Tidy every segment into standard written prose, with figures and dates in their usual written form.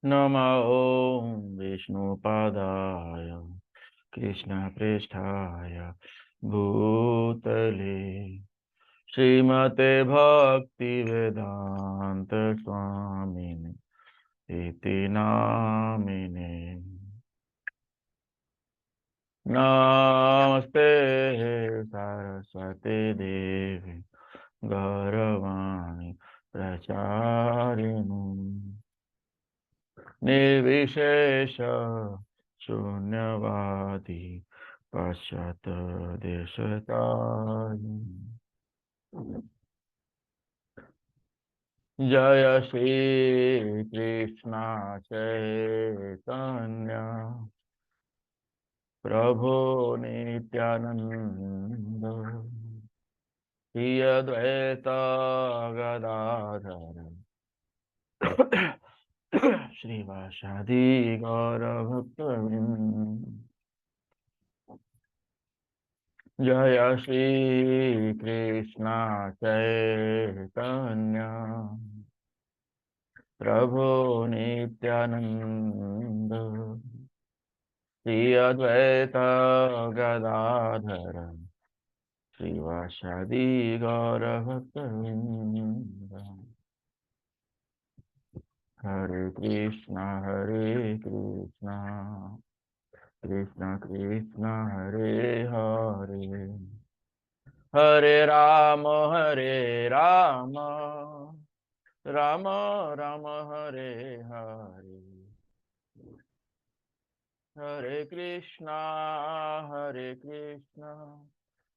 नमो विष्णुपादाय कृष्णप्रेष्ठाय भूतले श्रीमते भक्तिवेदान्त स्वामिने इति नामिने। नमस्ते सरस्वती देवी गौरवाणी प्रचारिणी निर्विशेष शून्यवादी पश्चात देशतारिणी। जय श्री कृष्ण चैतन्य प्रभु नित्यानंद श्री अद्वैत गदाधर श्रीवासादि गौरभक्तवृंद। जय श्री कृष्ण चैतन्य प्रभु नित्यानंद श्री अद्वैत गदाधर श्रीवासादि गौरभक्तवृंद। हरे कृष्णा कृष्ण कृष्ण हरे हरे, हरे राम राम राम हरे हरे, हरे कृष्णा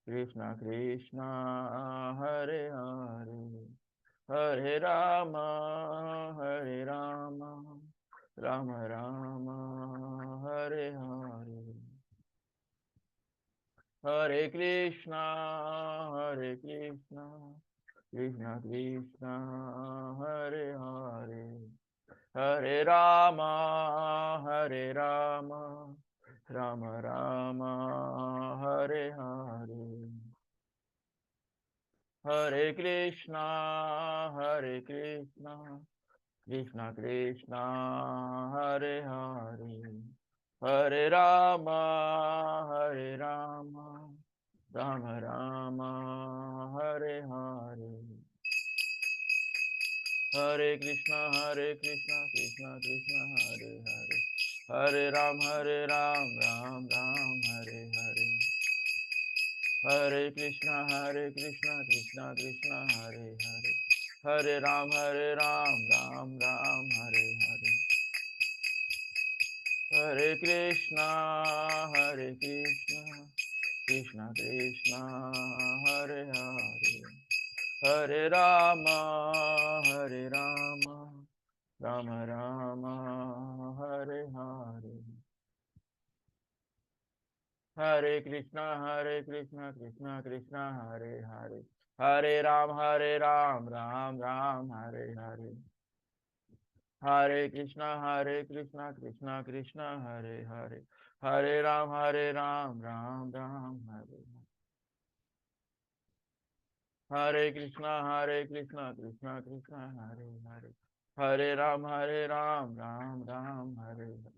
कृष्ण कृष्ण हरे हरे, हरे राम राम राम हरे हरे, हरे कृष्णा कृष्ण कृष्ण हरे हरे, हरे राम राम राम हरे हरे, हरे कृष्णा कृष्ण कृष्ण हरे हरे, हरे राम राम राम हरे हरे, हरे कृष्णा कृष्ण कृष्ण हरे हरे, हरे राम राम राम हरे हरे, हरे कृष्णा कृष्ण कृष्ण हरे हरे, हरे राम राम राम हरे हरे, हरे कृष्णा कृष्ण कृष्ण हरे हरे, हरे राम राम राम हरे हरे, हरे कृष्णा कृष्ण कृष्ण हरे हरे, हरे राम राम राम हरे हरे, हरे कृष्णा कृष्ण कृष्ण हरे हरे, हरे राम राम राम हरे हरे, हरे कृष्णा कृष्ण कृष्ण हरे हरे, हरे राम राम राम हरे हरे,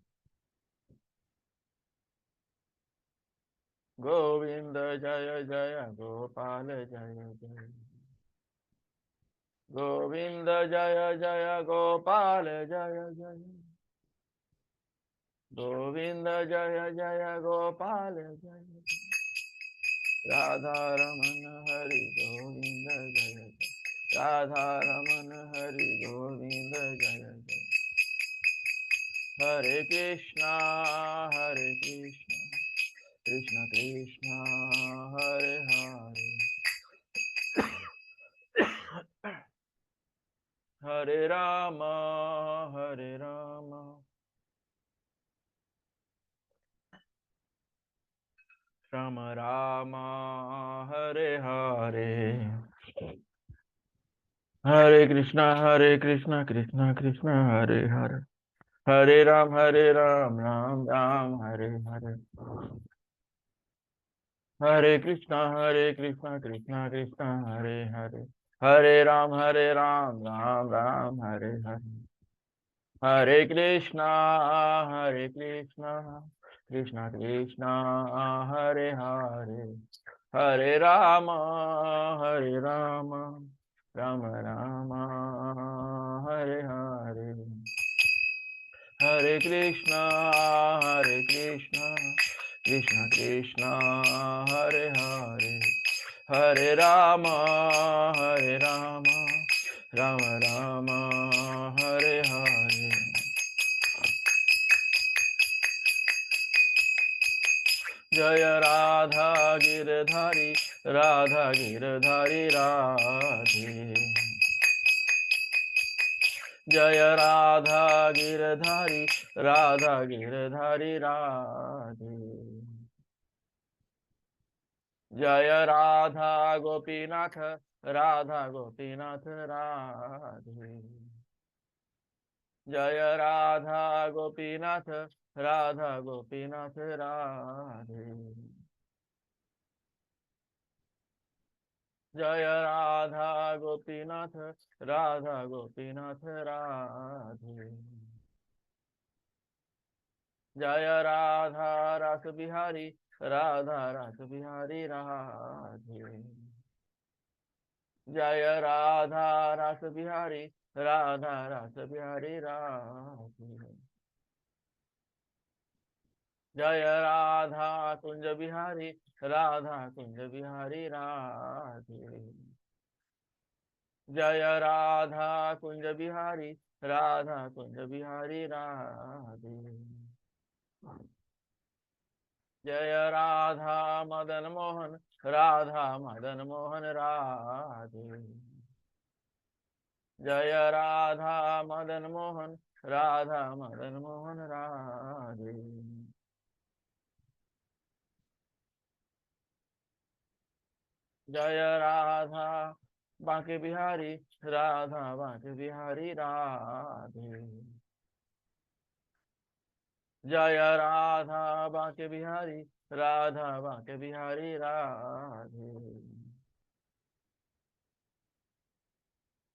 गोविंद जय जय गोपाल जय जय, गोविंद जय जय गोपाल जय जय, गोविंद जय जय गोपाल जय, राधा रमन हरि गोविंद जय जय, राधा रमन हरि गोविंद जय जय, हरे कृष्णा कृष्ण कृष्ण हरे हरे, हरे राम राम राम हरे हरे, हरे कृष्णा कृष्ण कृष्ण हरे हरे, हरे राम राम राम हरे हरे, हरे कृष्णा कृष्ण कृष्ण हरे हरे, हरे Ram Ram Ram Hare Hare, Hare Krishna, Hare Krishna, Krishna Krishna, Hare Hare, Hare Rama, Hare Rama, Rama Rama, Hare Hare, Hare Krishna, Hare Krishna, Krishna Krishna, Hare Hare, Hare Rama, Hare Rama, Rama Rama, Hare Hare. जय राधा गिरधारी, राधा गिरधारी राधे। जय राधा गिरधारी, राधा गिरधारी राधे। जय राधा गोपीनाथ, राधा गोपीनाथ राधे। जय राधा गोपीनाथ, राधा गोपीनाथ राधे। जय राधा गोपीनाथ, राधा गोपीनाथ राधे। जय राधा रस बिहारी, राधा रस बिहारी राधे। जय राधा रस बिहारी, राधा रस बिहारी राधे। जय राधा कुंज बिहारी, राधा कुंज बिहारी राधे। जय राधा कुंज बिहारी, राधा कुंज बिहारी राधे। जय राधा मदन मोहन, राधा मदन मोहन राधे। जय राधा मदन मोहन, राधा मदन मोहन राधे। जय राधा बांके बिहारी, राधा बांके बिहारी राधे। जय राधा बांके बिहारी, राधा बांके बिहारी राधे।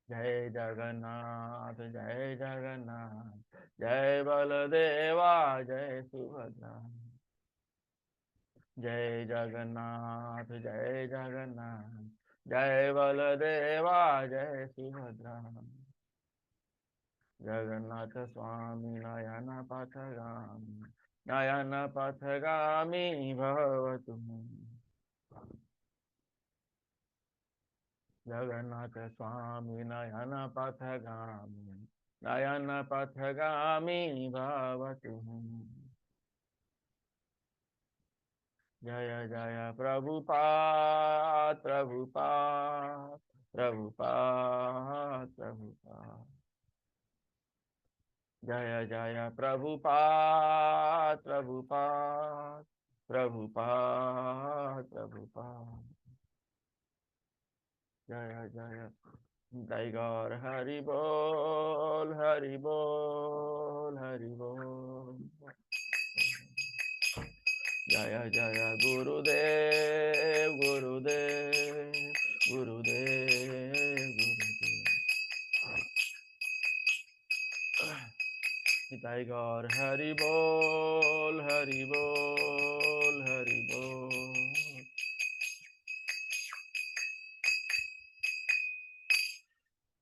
जय जगन्नाथ, जय जगन्नाथ, जय बलदेवा, जय सुभद्रा। जय जगन्नाथ, जय जगन्नाथ, जय बलदेवा, जय सुभद्रा। जगन्नाथ स्वामी नयन पथगामी, नयन पथगामी भव तुम। जगन्नाथ स्वामी नयन पथगामी, नयन पथगामी भव तुम। जय जय प्रभुपाद, प्रभुपाद, प्रभुपाद, प्रभुपाद। जय जय प्रभुपाद, प्रभुपाद, प्रभुपाद, प्रभुपाद। जय जय जय गौर हरि बोल, हरि बोल, हरि बोल। जय जय गुरुदेव, गुरुदेव, गुरुदेव, गुरुदेव। जय गौर हरि बोल, हरि बोल, हरि बोल।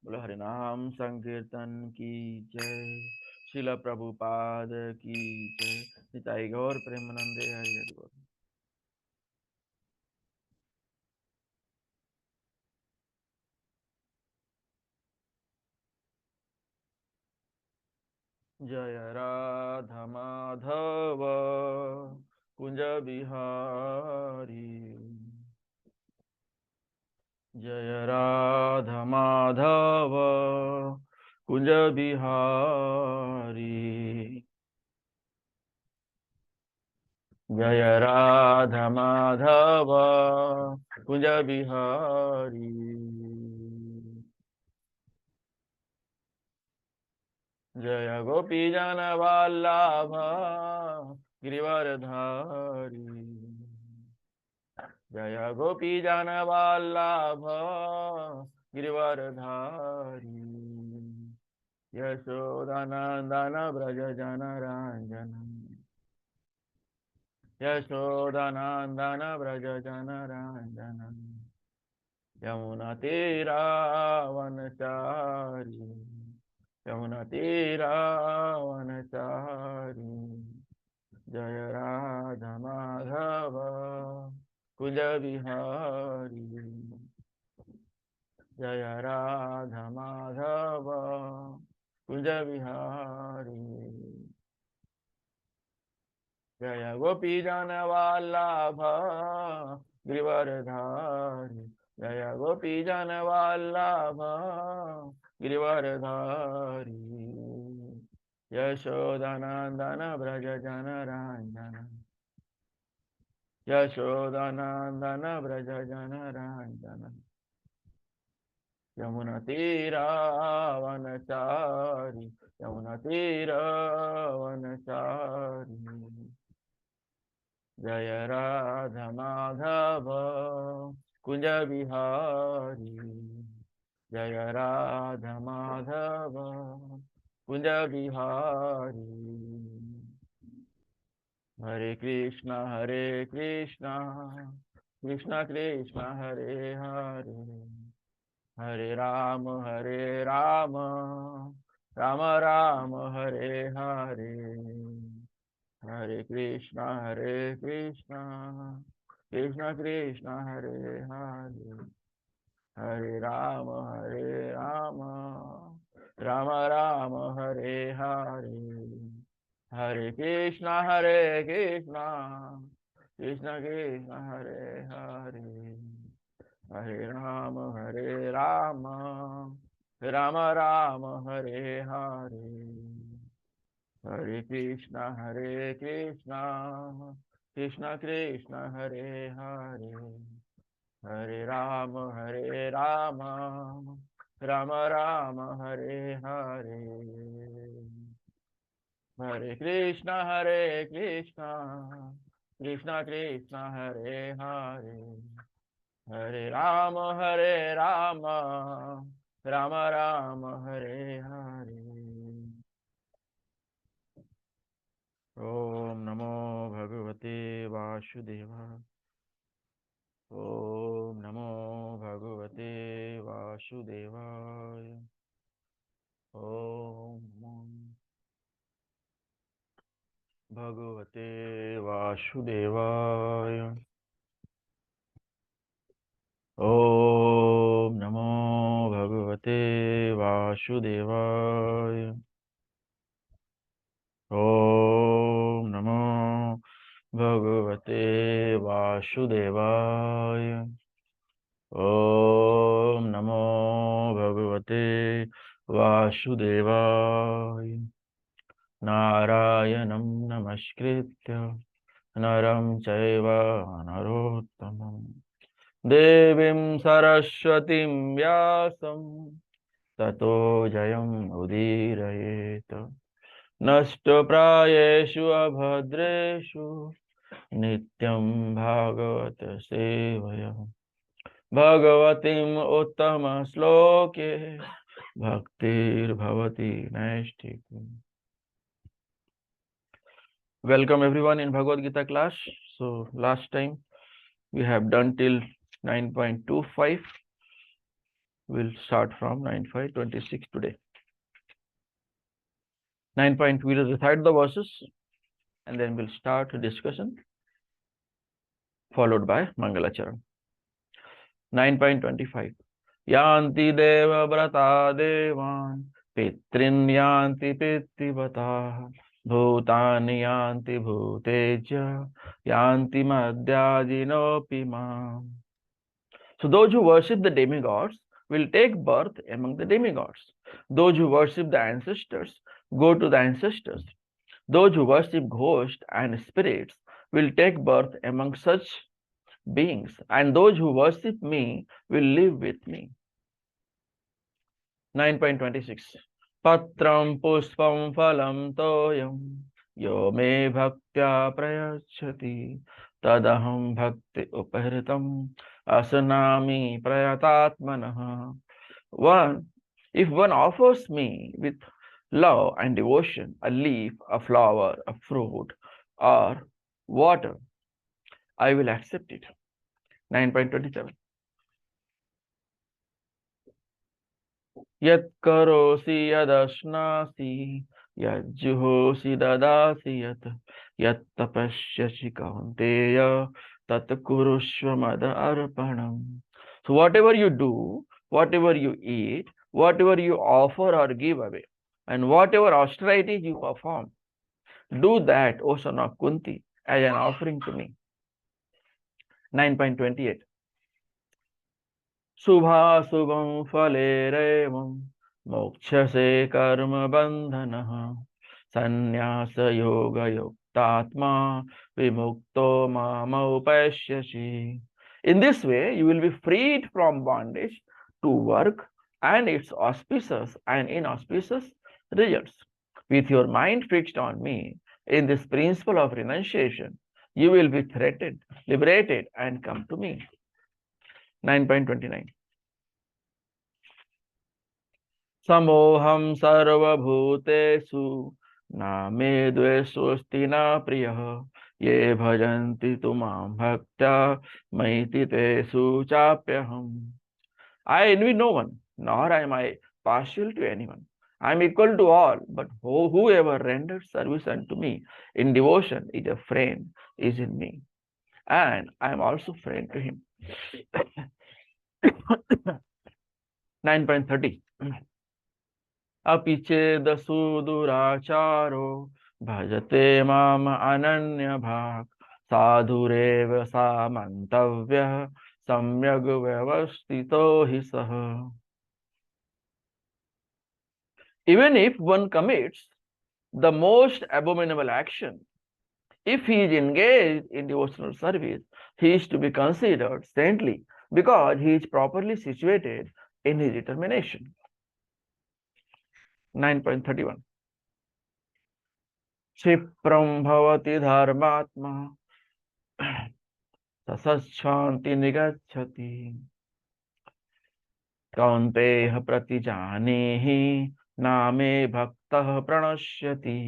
बोलो हरिनाम संकीर्तन की जय। शिला प्रभुपाद की जय। निताई गौर प्रेमानंदे हरि हरि बोल। जय राधा माधव कुंज बिहारी। जय राधा माधव कुंज बिहारी। जय राधा माधव कुंज बिहारी। जय गोपी जन वल्लभ गिरिवरधारी। जय गोपी जन वल्लभ गिरिवरधारी। यशोदानन्दन व्रज जनरञ्जन यशोदानन्दन व्रज जनरञ्जन यमुनतीरावनचारि यमुनतीरावनचारि जय राधा माधव कुंज विहारी जय राधा माधव कुंज विहारी जय गोपी जन वल्लभ गिरिवरधारी जय गोपी जन वल्लभ गिरिवरधारी यशोदानन्दन व्रज जनरञ्जन यशोदानन्दन व्रज जनरञ्जन यमुनतीरावनचारि यमुनतीरावनचारि जय राधा माधव कुंज विहारी जय राधा माधव कुंज विहारी हरे कृष्णा कृष्ण कृष्ण हरे हरे हरे राम राम राम हरे हरे हरे कृष्णा कृष्ण कृष्ण हरे हरे हरे राम राम राम हरे हरे हरे कृष्णा कृष्ण कृष्ण हरे हरे हरे राम राम राम हरे हरे हरे कृष्णा कृष्ण कृष्ण हरे हरे हरे राम राम राम हरे हरे हरे कृष्णा कृष्ण कृष्ण हरे हरे हरे राम राम राम हरे हरे ओम नमो भगवते वासुदेवाय ओम नमो भगवते वासुदेवाय ओम नमो भगवते वासुदेवाय ओम नमो भगवते वासुदेवाय ओम नमो भगवते वासुदेवाय ओम नमो भगवते वासुदेवाय नारायणं नमस्कृत्य नरं चैव नरोत्तमं देवीं सरस्वतीं व्यासं ततो जयमुदीरयेत् नष्टप्रायेषु अभद्रेषु नित्यं भागवत सेवया भगवतीम् उत्तम श्लोके भक्तिर्भवति नैष्ठिकी. Welcome everyone in Bhagavad Gita class. So last time we have done till 9.25. We'll start from 9.526 today. 9. We'll recite the verses and then we'll start a discussion followed by Mangalacharan. 9.25. Yanti deva vrata devan pitrin yanti pittivataha bhutani yanti bhuteja yanti madhyadinopi mam. So those who worship the demigods will take birth among the demigods. Those who worship the ancestors go to the ancestors. Those who worship ghosts and spirits will take birth among such beings, and those who worship me will live with me. 9.26. Patram puspam phalam toyam yo me bhaktya prayachati tadaham bhakti upahritam asanami prayatatmanah. If one offers me with love and devotion, a leaf, a flower, a fruit, or water, I will accept it. 9.27. Yat karosi yadashnasi, yajjuhosi dadasi yat tapasyashi kaunteya tat kurushva mada arpanam. So whatever you do, whatever you eat, whatever you offer or give away, and whatever austerities you perform, do that, O son of Kunti, as an offering to me. 9.28. शुभाशुभं फलेरेवं मोक्षसे कर्म बंधनः संन्यास योग युक्तात्मा विमुक्तो मामोपैष्यसि. In this way, you will be freed from bondage to work and its auspicious and inauspicious results. With your mind fixed on me in this principle of renunciation, you will be threatened, liberated, and come to me. 9.29. समोहम सर्वभूतेषु न मे द्वेषोऽस्ति न प्रियः ये भजन्ति तु मां भक्त्या मयि तेषु चाप्यहम्. I envy no one, nor am I partial to anyone. I am equal to all, but whoever renders service unto me in devotion is a friend, is in me, and I am also friend to him. 9.30. अपि चेद सुदुराचारो भजते माम अनन्य भाग साधुरेव सामन्तव्यः सम्यग् व्यवस्थितो हि सः. Even if one commits the most abominable action, if he is engaged in devotional service, he is to be considered saintly because he is properly situated in his determination. 9.31. क्षिप्रं भवति धर्मात्मा सशान्ति निगच्छति कौन्तेय प्रतिजानीहि नामे भक्तः प्रणश्यति.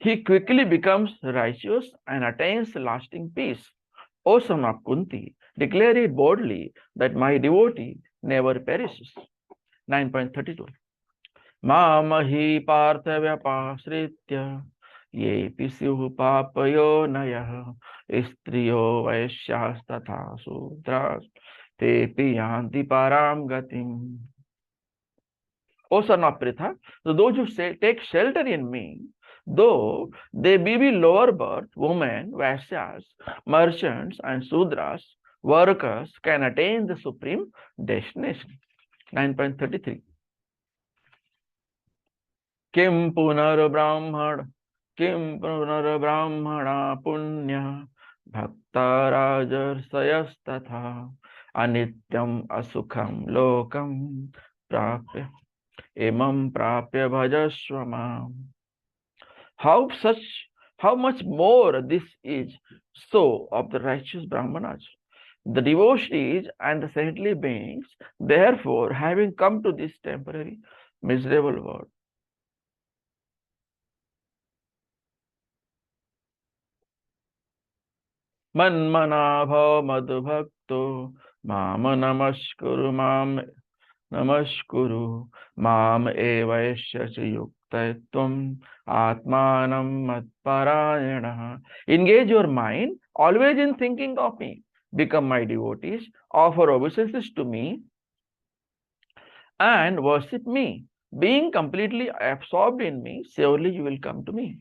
He quickly becomes righteous and attains lasting peace. O son of Kunti, declare it boldly that my devotee never perishes. 9.32. मामहि पार्थव्यपाश्रित्य येऽपि स्युः पापयोनयः स्त्रियो वैश्यास्तथा शूद्राः तेऽपि यान्ति परां गतिम्. O son of Pritha, so those who take shelter in me, though they be lower birth, women, Vaishyas, merchants, and Sudras, workers, can attain the supreme destination. 9.33. किं पुनर्ब्राह्मणा पुण्य भक्ता राजर्षयस्तथा अनित्यम असुखम लोकम प्राप्य imam prapya bhajasva mam. How much more this is so of the righteous Brahmanas, the devotees and the saintly beings, therefore having come to this temporary miserable world. Manmana bhav madbhakto mam namaskuru mam evaisya yuktaitvam atmanam matparayana. Engage your mind always in thinking of me. Become my devotees, offer obeisances to me, and worship me. Being completely absorbed in me, surely you will come to me.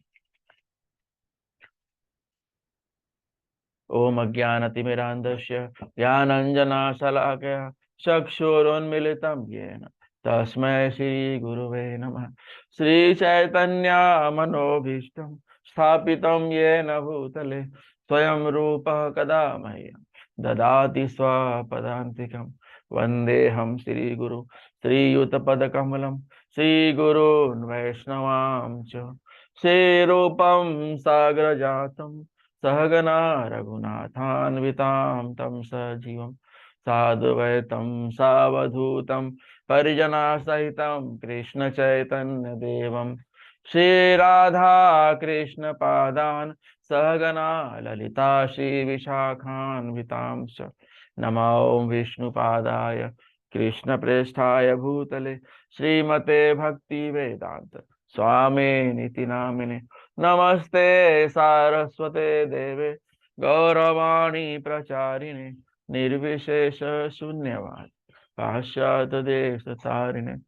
ओम अज्ञानतिमिरान्धस्य ज्ञानाञ्जनशलाकया चक्षुरुन्मीलितं येन तस्मै श्रीगुरुवे नमः. श्रीचैतन्यमनोभीष्टं स्थापितं येन भूतले स्वयं रूपः कदा मह्यं ददाति स्वपदान्तिकं. वन्देऽहं श्रीगुरु श्रीयुतपदकमलं श्रीगुरून् वैष्णवांश्च श्रीरूपं साग्रजातं सहगना रघुनाथान्वितां तं सजीवं साद्वैतं सावधूतं Parijana Sahitam Krishna Chaitanya Devam Shri Radha Krishna Padan Sahagana Lalita Shri Vishakhan Vitamsha Namo Vishnu Padaya Krishna Presthaya Bhutale Srimate Bhakti Vedanta Swami Niti Namine Namaste Saraswate Deve Gauravani Pracharine Nirvishesha Shunyavad Pashyata Desha Tarine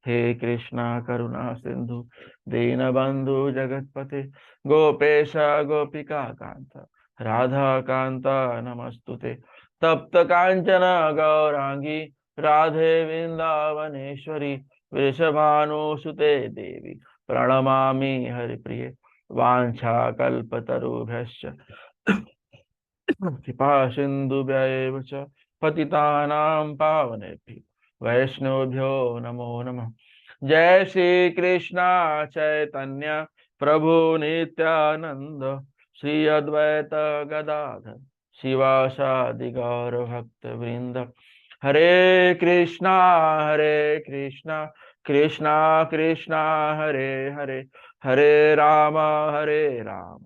He Krishna Karuna Sindhu Dinabandhu Jagatpate Gopesha Gopika Kanta Radha Kanta Namastute Tapta Kanchana Gaurangi Radhe Vrindavaneshwari Vrishabhanu Sute Devi Pranamami Haripriye Vancha Kalpatarubhyascha Kripa Sindhubhya cha Patitanam Pavanebhyo Vaishnavabhyo Namo Namah Jai Shri Krishna Chaitanya Prabhu Nityananda Shri Advaita Gadadhar Shivasadi Gaura Bhakta Vrinda Hare Krishna Hare Krishna Krishna Krishna Hare Hare Hare Rama Hare Rama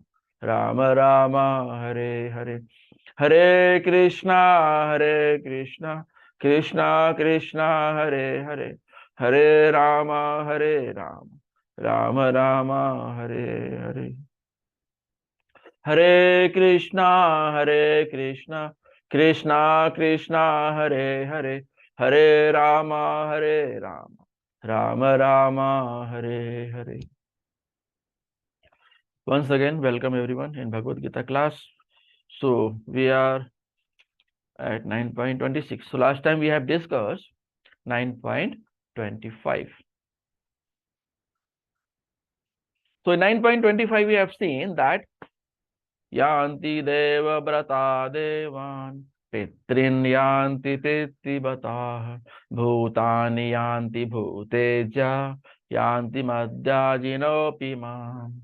Rama Rama Hare Hare Hare Krishna Krishna Krishna Hare Hare Hare Rama Rama Rama Hare Hare Hare Krishna Krishna Krishna Hare Hare Hare Rama Rama Rama Hare Hare. Once again, welcome everyone in Bhagavad Gita class. So we are at 9.26. So last time we have discussed 9.25. So in 9.25 we have seen that Yanti Deva Brata Devan Pitrin Yanti Pitti Batah Bhutani Yanti Bhuteja Yanti Madhyajinopi Mam.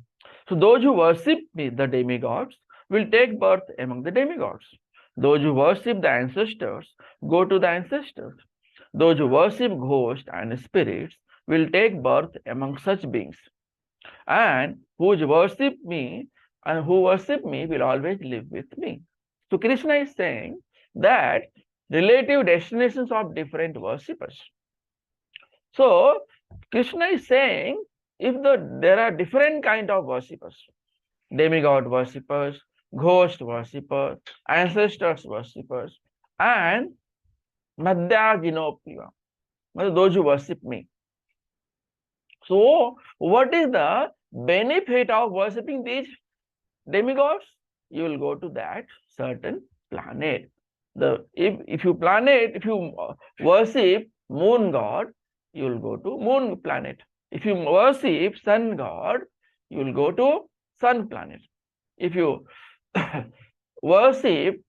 So those who worship me, the demigods, will take birth among the demigods. Those who worship the ancestors go to the ancestors. Those who worship ghosts and spirits will take birth among such beings. And who worship me will always live with me. So Krishna is saying that relative destinations of different worshippers. So Krishna is saying if there are different kind of worshippers, demigod worshippers, ghost worshippers, ancestors worshippers, and Madhyajinopiva, those who worship me. So what is the benefit of worshipping these demigods? You will go to that certain planet. If you worship moon god, you will go to moon planet. If you worship sun god, you will go to sun planet. If you worship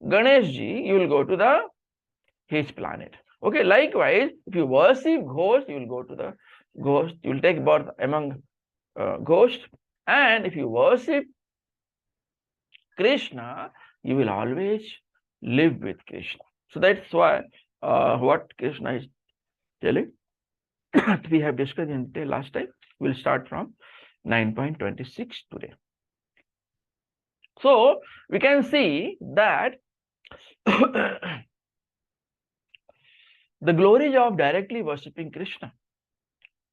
Ganesh ji, you will go to his planet. Okay, likewise, if you worship ghost, you will go to the ghost. You will take birth among ghosts. And if you worship Krishna, you will always live with Krishna. So that's why what Krishna is telling. We have discussed in detail last time. We'll start from 9.26 today. So we can see that the glories of directly worshipping Krishna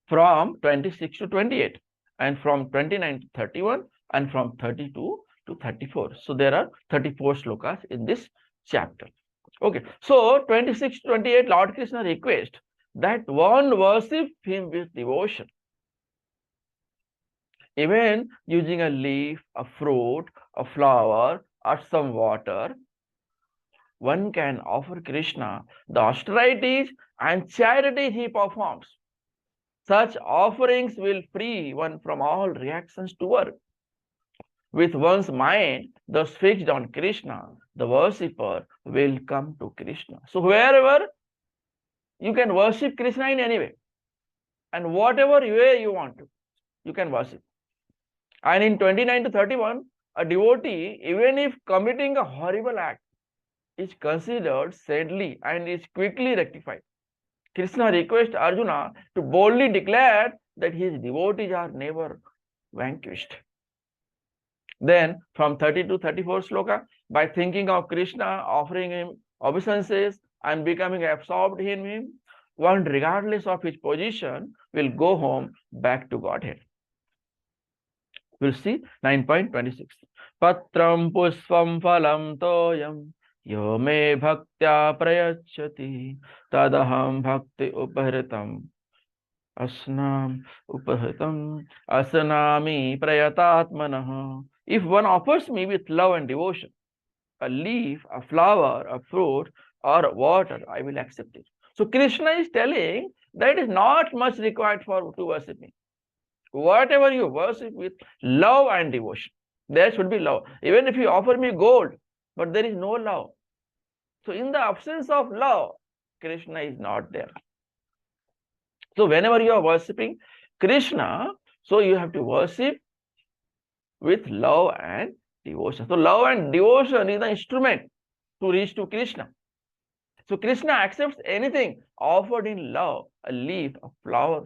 from 26 to 28 and from 29 to 31 and from 32 to 34. So there are 34 slokas in this chapter. Okay, so 26 to 28, Lord Krishna requests that one worship him with devotion. Even using a leaf, a fruit, a flower, or some water, one can offer Krishna the austerities and charities he performs. Such offerings will free one from all reactions to work. With one's mind thus fixed on Krishna, the worshipper will come to Krishna. So wherever you can worship Krishna in any way, and whatever way you want to, you can worship. And in 29 to 31, a devotee, even if committing a horrible act, is considered saintly and is quickly rectified. Krishna requests Arjuna to boldly declare that his devotees are never vanquished. Then from 30 to 34 sloka, by thinking of Krishna, offering him obeisances and becoming absorbed in him, one regardless of his position will go home back to Godhead. We'll see 9.26. Patram pushpam phalam toyam yo me bhaktya prayachati tadaham bhakti upahritam asnam upahritam asanami prayatatmanah. If one offers me with love and devotion a leaf, a flower, a fruit, or water, I will accept it. So Krishna is telling that it is not much required to worship me. Whatever you worship with love and devotion, there should be love. Even if you offer me gold, but there is no love. So in the absence of love, Krishna is not there. So whenever you are worshipping Krishna, so you have to worship with love and devotion. So love and devotion is the instrument to reach to Krishna. So Krishna accepts anything offered in love, a leaf, a flower,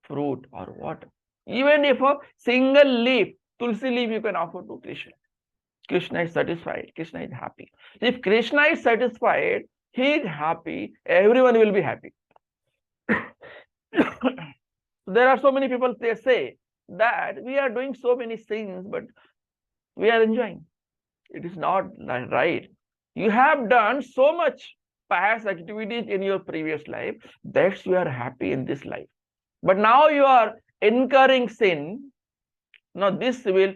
fruit, or water. Even if a single leaf, tulsi leaf, you can offer to Krishna. Krishna is satisfied. Krishna is happy. If Krishna is satisfied, he is happy, everyone will be happy. There are so many people, they say that we are doing so many sins, but we are enjoying. It is not right. You have done so much past activities in your previous life, that's you are happy in this life. But now you are incurring sin. Now this sin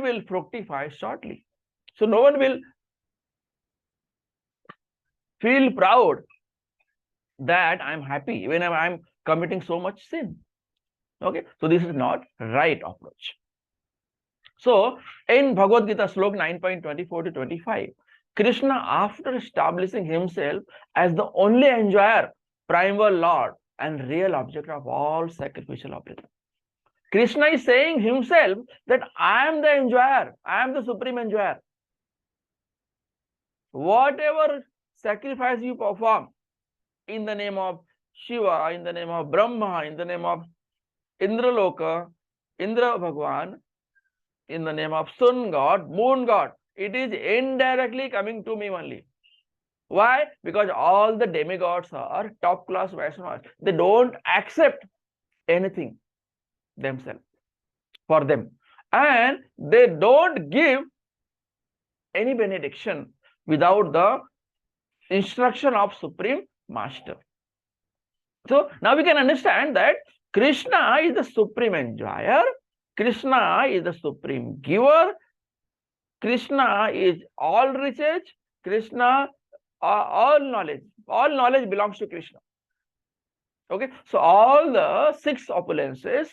will fructify shortly. So no one will feel proud that I'm happy when I'm committing so much sin. Okay, so this is not right approach. So in Bhagavad Gita slok 9.24 to 25, Krishna, after establishing himself as the only enjoyer, primal Lord, and real object of all sacrificial offerings, Krishna is saying himself that I am the enjoyer, I am the supreme enjoyer. Whatever sacrifice you perform in the name of Shiva, in the name of Brahma, in the name of Indraloka, Indra Bhagwan, in the name of sun god, moon god, it is indirectly coming to me only. Why? Because all the demigods are top class Vaishnavas. They don't accept anything themselves for them. And they don't give any benediction without the instruction of Supreme Master. So now we can understand that Krishna is the supreme enjoyer, Krishna is the supreme giver, Krishna is all riches, Krishna all knowledge belongs to Krishna. Okay, so all the 6 opulences,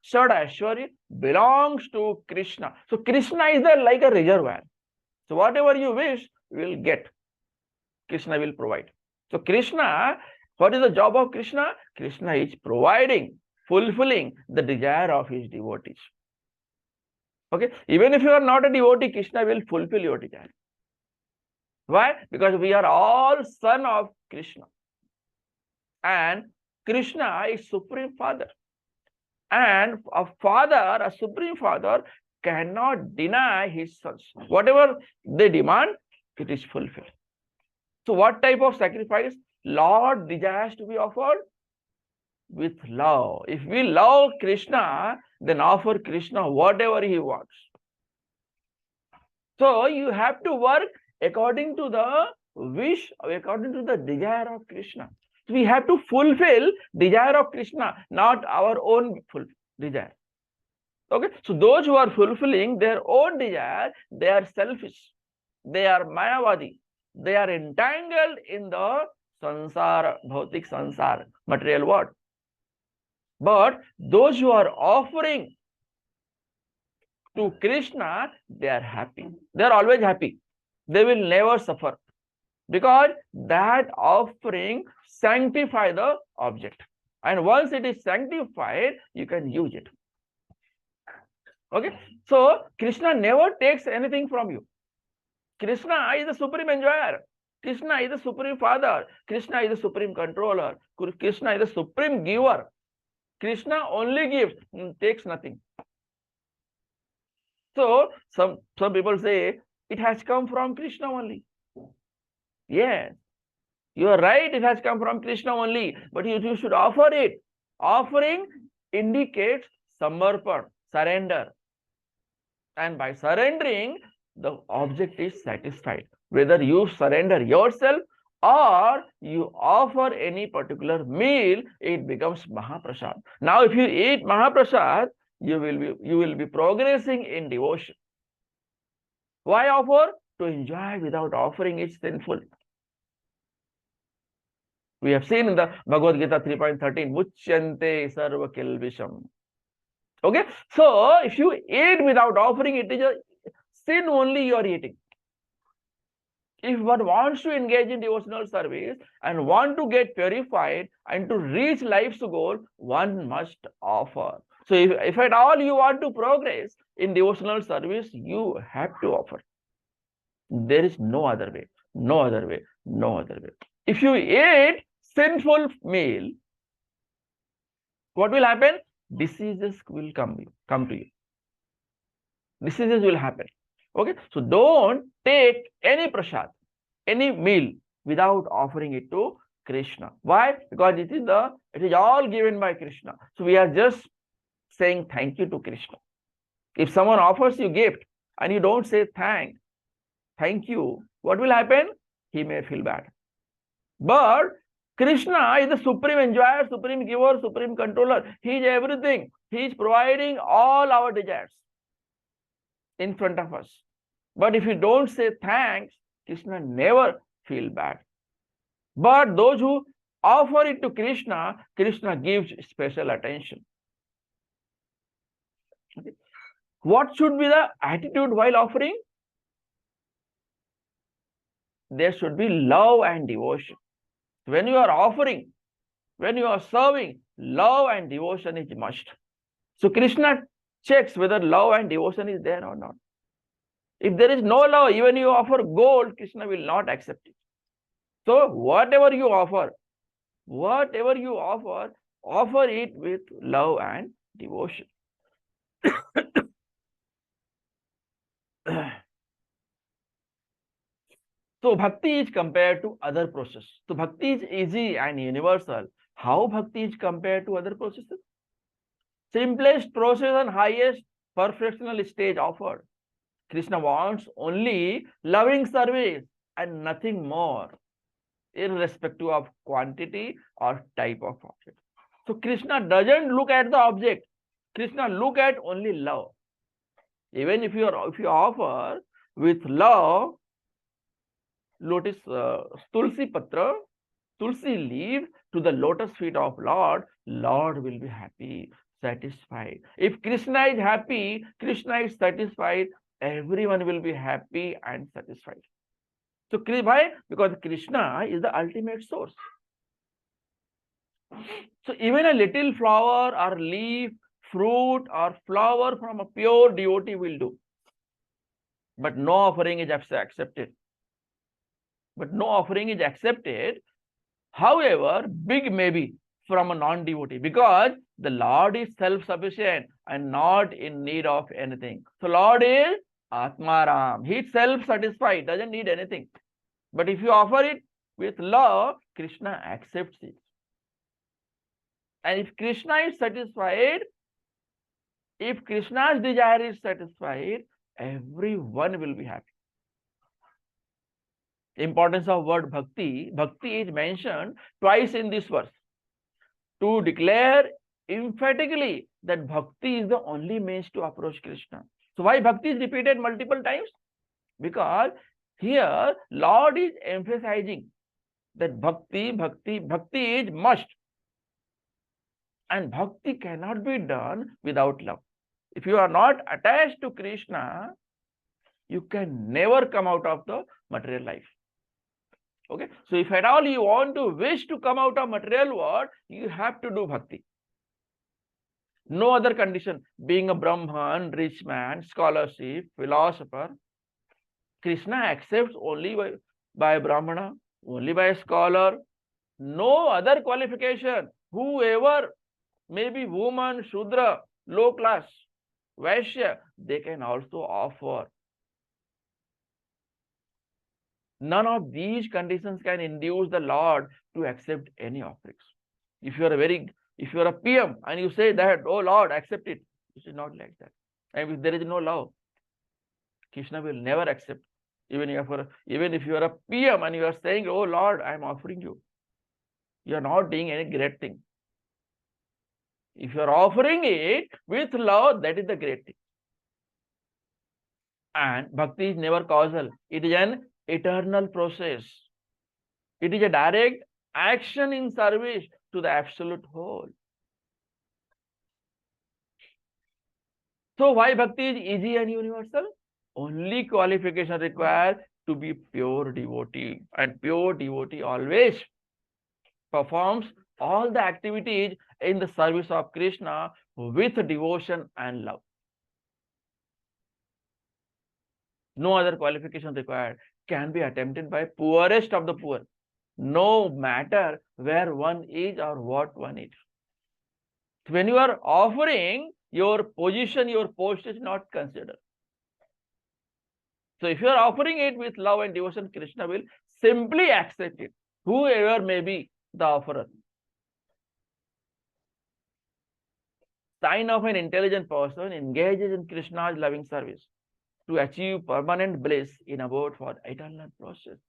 Shad Aishwarya, belongs to Krishna. So Krishna is like a reservoir. So whatever you wish, you will get. Krishna will provide. So Krishna, what is the job of Krishna? Krishna is providing, fulfilling the desire of his devotees. Okay, even if you are not a devotee, Krishna will fulfill your desire. Why? Because we are all son of Krishna. And Krishna is Supreme Father. And a Supreme Father cannot deny his sons. Whatever they demand, it is fulfilled. So what type of sacrifice Lord desires to be offered? With love. If we love Krishna, then offer Krishna whatever he wants. So you have to work according to the wish, according to the desire of Krishna. We have to fulfill desire of Krishna, not our own desire. Okay, so those who are fulfilling their own desire, they are selfish, they are mayavadi, they are entangled in the sansara, bhautik sansara, material world. But those who are offering to Krishna, they are happy. They are always happy. They will never suffer. Because that offering sanctifies the object. And once it is sanctified, you can use it. Okay. So Krishna never takes anything from you. Krishna is the supreme enjoyer. Krishna is the supreme father. Krishna is the supreme controller. Krishna is the supreme giver. Krishna only gives, takes nothing. So some people say it has come from Krishna only. Yes, you are right, it has come from Krishna only, but you should offer it. Offering indicates samarpan, surrender. And by surrendering, the object is satisfied. Whether you surrender yourself or you offer any particular meal, it becomes Mahaprasad. Now, if you eat Mahaprasad, you will be progressing in devotion. Why offer? To enjoy without offering is sinful. We have seen in the Bhagavad Gita 3.13, Muchyante sarva kilvisham. Okay, so if you eat without offering, it is a sin only you are eating. If one wants to engage in devotional service and want to get purified and to reach life's goal, one must offer. So if at all you want to progress in devotional service, you have to offer. There is no other way, no other way, no other way. If you eat sinful meal, what will happen? Diseases will come to you. Diseases will happen. Okay, so don't take any prasad, any meal without offering it to Krishna. Why? Because it is all given by Krishna. So we are just saying thank you to Krishna. If someone offers you gift and you don't say thank you, what will happen? He may feel bad. But Krishna is the supreme enjoyer, supreme giver, supreme controller. He is everything. He is providing all our desires in front of us. But if you don't say thanks, Krishna never feel bad. But those who offer it to Krishna, Krishna gives special attention. Okay. What should be the attitude while offering? There should be love and devotion. When you are offering, when you are serving, love and devotion is must. So Krishna checks whether love and devotion is there or not. If there is no love, even you offer gold, Krishna will not accept it. So whatever you offer, offer it with love and devotion. So bhakti is compared to other processes. So bhakti is easy and universal. How bhakti is compared to other processes? Simplest process and highest perfectional stage offered. Krishna wants only loving service and nothing more, irrespective of quantity or type of object. So Krishna doesn't look at the object. Krishna look at only love. Even if you offer with love, lotus tulsi patra, tulsi leaf to the lotus feet of Lord will be happy, satisfied. If Krishna is happy, Krishna is satisfied, everyone will be happy and satisfied. So why? Because Krishna is the ultimate source. So even a little flower or leaf, fruit or flower from a pure devotee will do. But no offering is accepted. However, big may be from a non-devotee, because the Lord is self-sufficient and not in need of anything. So Lord is Atmaram. He is self-satisfied, doesn't need anything. But if you offer it with love, Krishna accepts it. And if Krishna is satisfied, if Krishna's desire is satisfied, everyone will be happy. Importance of word bhakti. Bhakti is mentioned twice in this verse to declare emphatically that bhakti is the only means to approach Krishna. So why bhakti is repeated multiple times? Because here Lord is emphasizing that bhakti is must. And bhakti cannot be done without love. If you are not attached to Krishna, you can never come out of the material life. Okay, so if at all you want to wish to come out of material world, you have to do bhakti. No other condition, being a Brahman, rich man, scholarship, philosopher, Krishna accepts only by Brahmana, only by a scholar, no other qualification. Whoever, maybe woman, Shudra, low class, Vaishya, they can also offer. None of these conditions can induce the Lord to accept any offerings. If you are a PM and you say that, oh Lord, accept it, it is not like that. And if there is no love, Krishna will never accept. Even if you are a PM and you are saying, oh Lord, I am offering you, you are not doing any great thing. If you are offering it with love, that is the great thing. And bhakti is never causal. It is an eternal process. It is a direct action in service to the absolute whole. So why bhakti is easy and universal? Only qualification required to be pure devotee. And pure devotee always performs all the activities in the service of Krishna with devotion and love. No other qualification required. Can be attempted by poorest of the poor, no matter where one is or what one is. When you are offering, your position, your post is not considered. So if you are offering it with love and devotion, Krishna will simply accept it, whoever may be the offerer. Sign of an intelligent person engages in Krishna's loving service to achieve permanent bliss in abode for eternal process.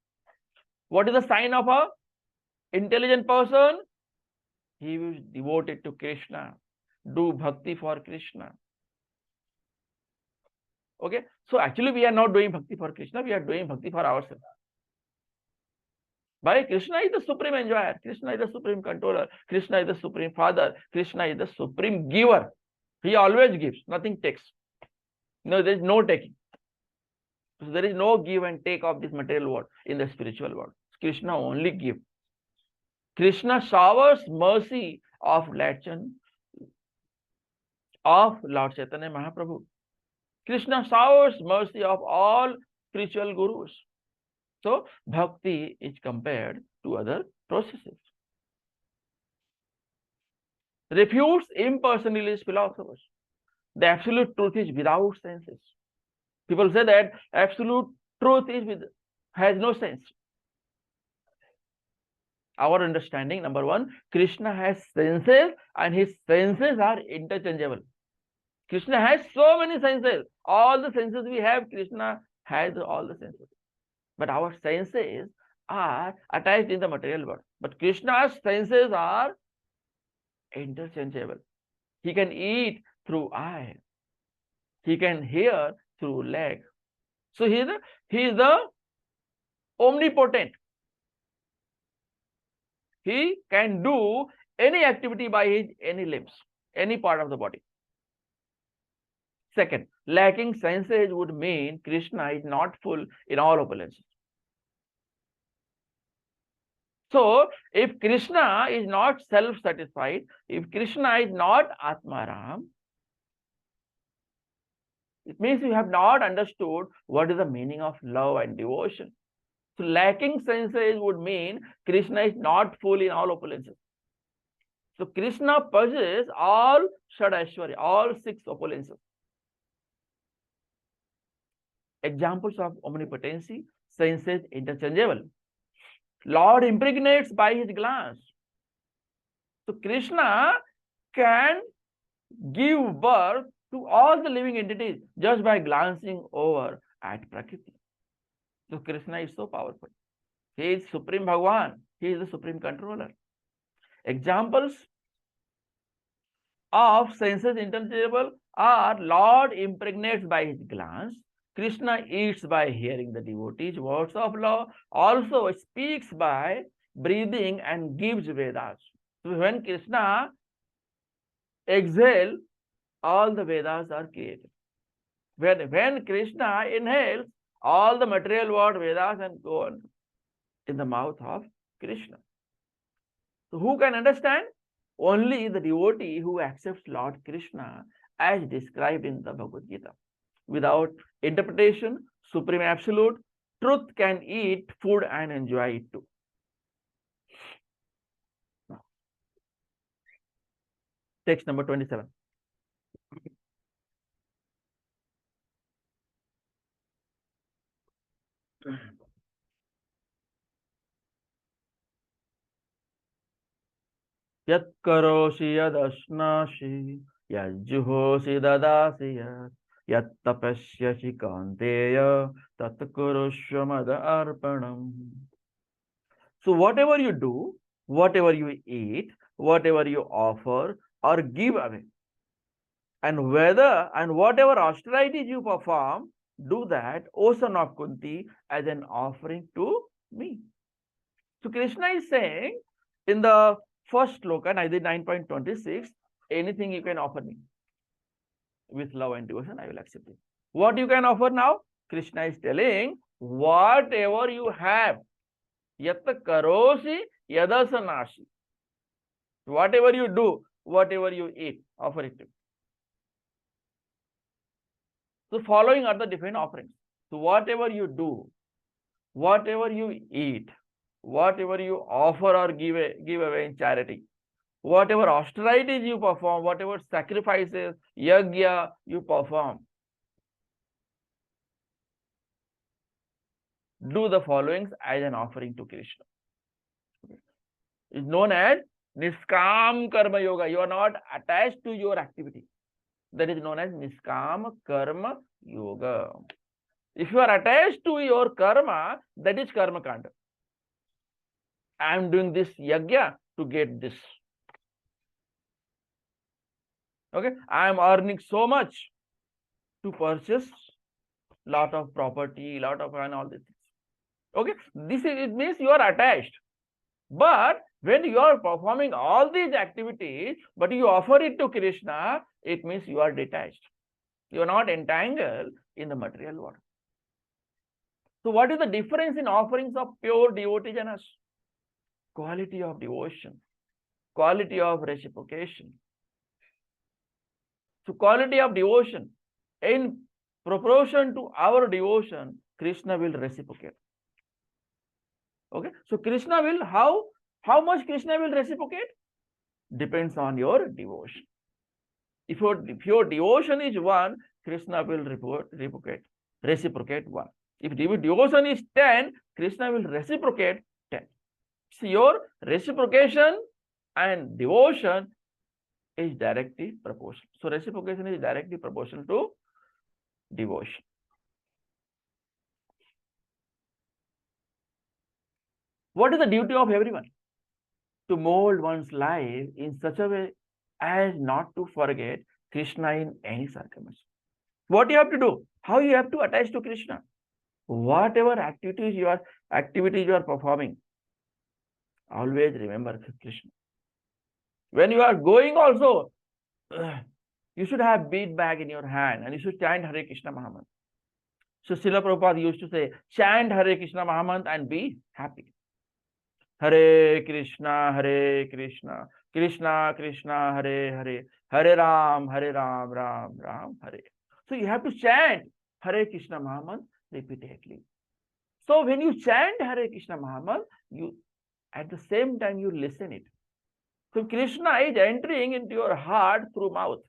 What is the sign of a intelligent person? He is devoted to Krishna, do bhakti for Krishna. Okay, so actually we are not doing bhakti for Krishna, we are doing bhakti for ourselves. Why? Krishna is the supreme enjoyer, Krishna is the supreme controller, Krishna is the supreme father, Krishna is the supreme giver. He always gives, nothing takes. No, there is no taking. So there is no give and take of this material world in the spiritual world. Krishna only gives. Krishna showers mercy of Lord Chaitanya Mahaprabhu. Krishna showers mercy of all spiritual gurus. So bhakti is compared to other processes. Refutes impersonalist philosophers. The absolute truth is without senses. People say that absolute truth has no sense. Our understanding, number one, Krishna has senses and his senses are interchangeable. Krishna has so many senses. All the senses we have, Krishna has all the senses. But our senses are attached in the material world. But Krishna's senses are interchangeable. He can eat through eye. He can hear through leg. So he is the omnipotent. He can do any activity by his any limbs, any part of the body. Second, lacking senses would mean Krishna is not full in all opulences. So, if Krishna is not self-satisfied, if Krishna is not Atmaram, it means you have not understood what is the meaning of love and devotion. So, lacking senses would mean Krishna is not full in all opulences. So, Krishna possesses all Shadashwarya, all 6 opulences. Examples of omnipotency, senses interchangeable. Lord impregnates by his glance. So Krishna can give birth to all the living entities just by glancing over at Prakriti. So Krishna is so powerful. He is Supreme Bhagavan. He is the Supreme Controller. Examples of senses interchangeable are Lord impregnates by his glance, Krishna eats by hearing the devotees' words of love, also speaks by breathing and gives Vedas. So when Krishna exhales, all the Vedas are created. When Krishna inhales, all the material world, Vedas and go on in the mouth of Krishna. So who can understand? Only the devotee who accepts Lord Krishna as described in the Bhagavad Gita. Without interpretation, Supreme Absolute, truth can eat food and enjoy it too. Text number 27. Yat karoshi yad ashnashi yad juhosi dadasi yat tapasyashi kanteya tat kurushva mada arpanam. So whatever you do, whatever you eat, whatever you offer or give away, and whatever austerities you perform, do that, O son of Kunti, as an offering to me. So Krishna is saying in the first sloka, 9.26, anything you can offer me. With love and devotion, I will accept it. What you can offer now? Krishna is telling, whatever you have, yat karosi yadasanashi. Whatever you do, whatever you eat, offer it to me. So following are the different offerings. So whatever you do, whatever you eat, whatever you offer or give away in charity, whatever austerities you perform, whatever sacrifices, yajna you perform, do the followings as an offering to Krishna. It's known as Niskam Karma Yoga. You are not attached to your activity. That is known as Niskam Karma Yoga. If you are attached to your karma, that is karma kanda. I am doing this yajna to get this. Okay, I am earning so much to purchase lot of property, lot of and all these things. Okay, it means you are attached. But when you are performing all these activities, but you offer it to Krishna, it means you are detached. You are not entangled in the material world. So what is the difference in offerings of pure devotee janas? Quality of devotion, quality of reciprocation. So quality of devotion, in proportion to our devotion, Krishna will reciprocate. Okay, so Krishna will, how much Krishna will reciprocate? Depends on your devotion. If your devotion is 1, Krishna will reciprocate 1. If devotion is 10, Krishna will reciprocate 10. So your reciprocation and devotion is directly proportional. So reciprocation is directly proportional to devotion. What is the duty of everyone? To mold one's life in such a way as not to forget Krishna in any circumstance. What you have to do? How you have to attach to Krishna? Whatever activities you are performing, always remember Krishna. When you are going also, you should have bead bag in your hand and you should chant Hare Krishna Mahamant. So Srila Prabhupada used to say, chant Hare Krishna Mahamant and be happy. Hare Krishna, Krishna Krishna, Hare Ram, Ram Ram, Hare. So you have to chant Hare Krishna Mahamant repeatedly. So when you chant Hare Krishna Mahamant, you at the same time you listen it. So Krishna is entering into your heart through mouth,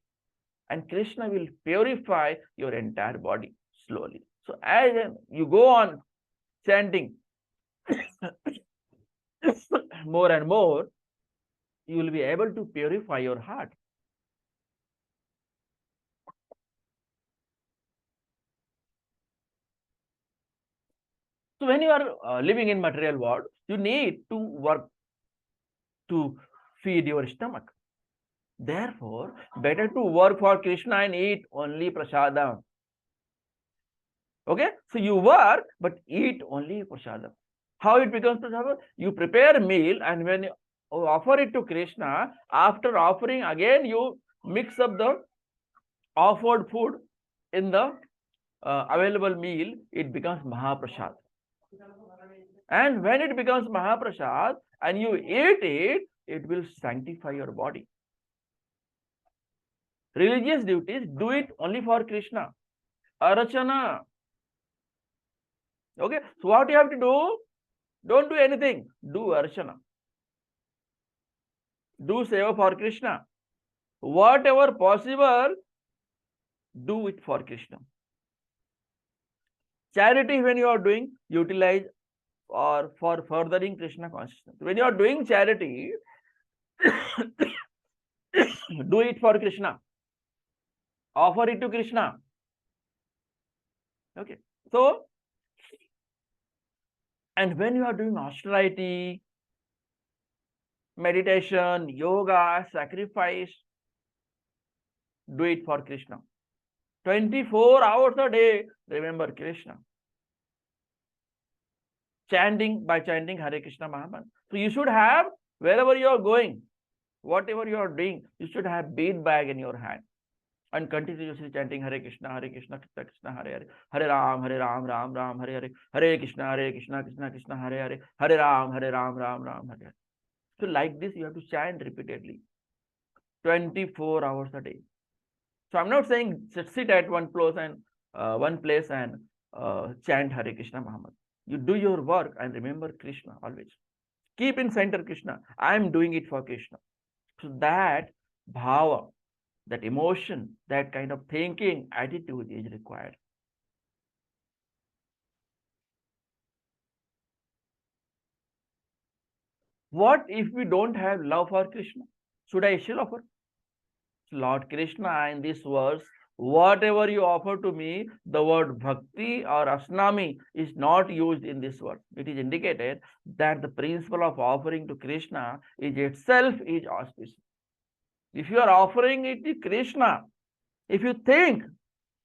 and Krishna will purify your entire body slowly. So as you go on chanting more and more, you will be able to purify your heart. So when you are living in material world, you need to work to feed your stomach. Therefore, better to work for Krishna and eat only prasadam. Okay, so you work but eat only prasadam. How it becomes prasadam? You prepare a meal and when you offer it to Krishna, after offering again you mix up the offered food in the available meal, it becomes Mahaprasad. And when it becomes Mahaprasad and you eat it, it will sanctify your body. Religious duties, do it only for Krishna. Arachana. Okay, so what you have to do? Don't do anything. Do archana. Do seva for Krishna. Whatever possible, do it for Krishna. Charity, when you are doing, utilize or for furthering Krishna consciousness. When you are doing charity, do it for Krishna. Offer it to Krishna. Okay. So, and when you are doing austerity, meditation, yoga, sacrifice, do it for Krishna. 24 hours a day, remember Krishna. Chanting, by chanting Hare Krishna Mahamantra. So you should have, wherever you are going, whatever you are doing, you should have bead bag in your hand and continuously chanting Hare Krishna, Krishna Krishna, Hare Hare, Hare Ram, Ram Ram, Hare Hare, Hare Krishna, Krishna Krishna, Hare Hare, Hare Ram, Ram Ram, Hare Hare. So like this, you have to chant repeatedly, 24 hours a day. So I'm not saying sit at one place and chant Hare Krishna Mahamantra. You do your work and remember Krishna always. Keep in center Krishna. I am doing it for Krishna. So that bhava, that emotion, that kind of thinking, attitude is required. What if we don't have love for Krishna? Should I still offer? Lord Krishna, in this verse, whatever you offer to me, the word bhakti or asnami is not used in this word. It is indicated that the principle of offering to Krishna is itself is auspicious. If you are offering it to Krishna, if you think,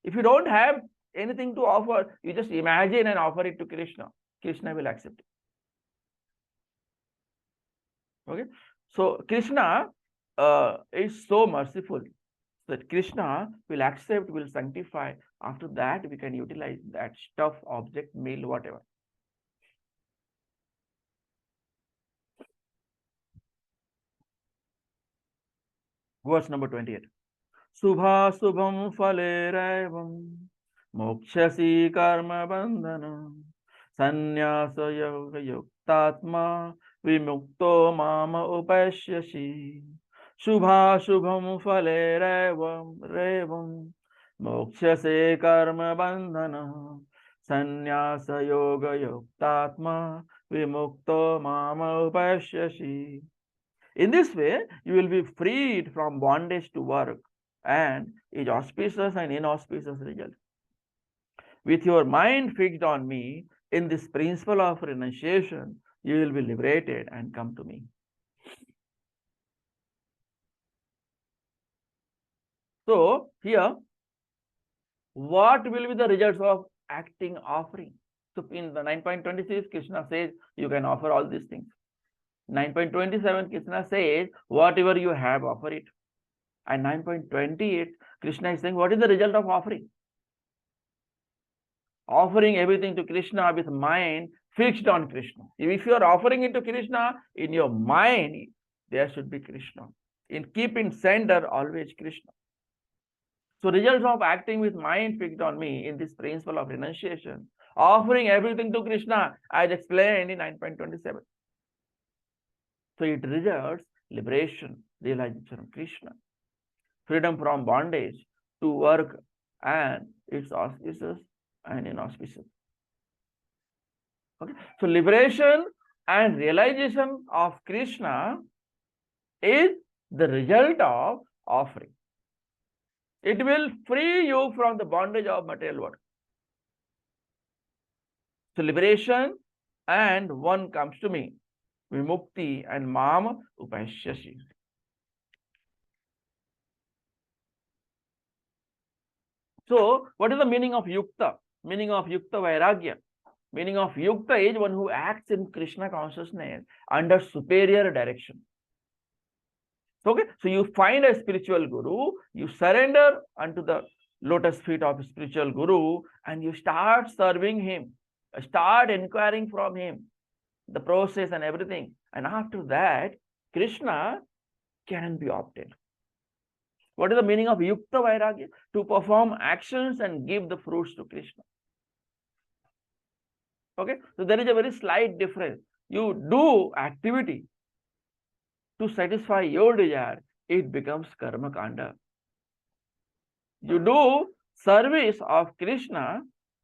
if you don't have anything to offer, you just imagine and offer it to Krishna. Krishna will accept it. Okay, so Krishna is so merciful that Krishna will accept, will sanctify. After that, we can utilize that stuff, object, meal, whatever. Verse number 28. Subha subham phalerevam mokshasi karma bandhana sannyasa yoga yuktatma vimukto mama upashyasi. Shubha shubham phalerevam mokshase karma bandhana sannyasa yoga yuktatma vimukto mama upashyasi. In this way, you will be freed from bondage to work and its auspicious and inauspicious result. With your mind fixed on me in this principle of renunciation, you will be liberated and come to me. So, here, what will be the results of acting offering? So, in the 9.26, Krishna says you can offer all these things. 9.27, Krishna says, whatever you have, offer it. And 9.28, Krishna is saying, what is the result of offering? Offering everything to Krishna with mind fixed on Krishna. If you are offering it to Krishna, in your mind, there should be Krishna. Keep in center always Krishna. So results of acting with mind fixed on me in this principle of renunciation, offering everything to Krishna, as explained in 9.27. So it results liberation, realization of Krishna, freedom from bondage to work and its auspicious and inauspicious. Okay, so liberation and realization of Krishna is the result of offering. It will free you from the bondage of material world. So liberation and one comes to me, vimukti and mam upashyasi. So what is the meaning of yukta? Meaning of yukta vairagya. Meaning of yukta is one who acts in Krishna consciousness under superior direction. Okay, so you find a spiritual guru, you surrender unto the lotus feet of a spiritual guru, and you start serving him, start inquiring from him the process and everything. And after that, Krishna can be obtained. What is the meaning of yukta vairagya? To perform actions and give the fruits to Krishna. Okay, so there is a very slight difference. You do activity to satisfy your desire, it becomes karma kanda. You do service of Krishna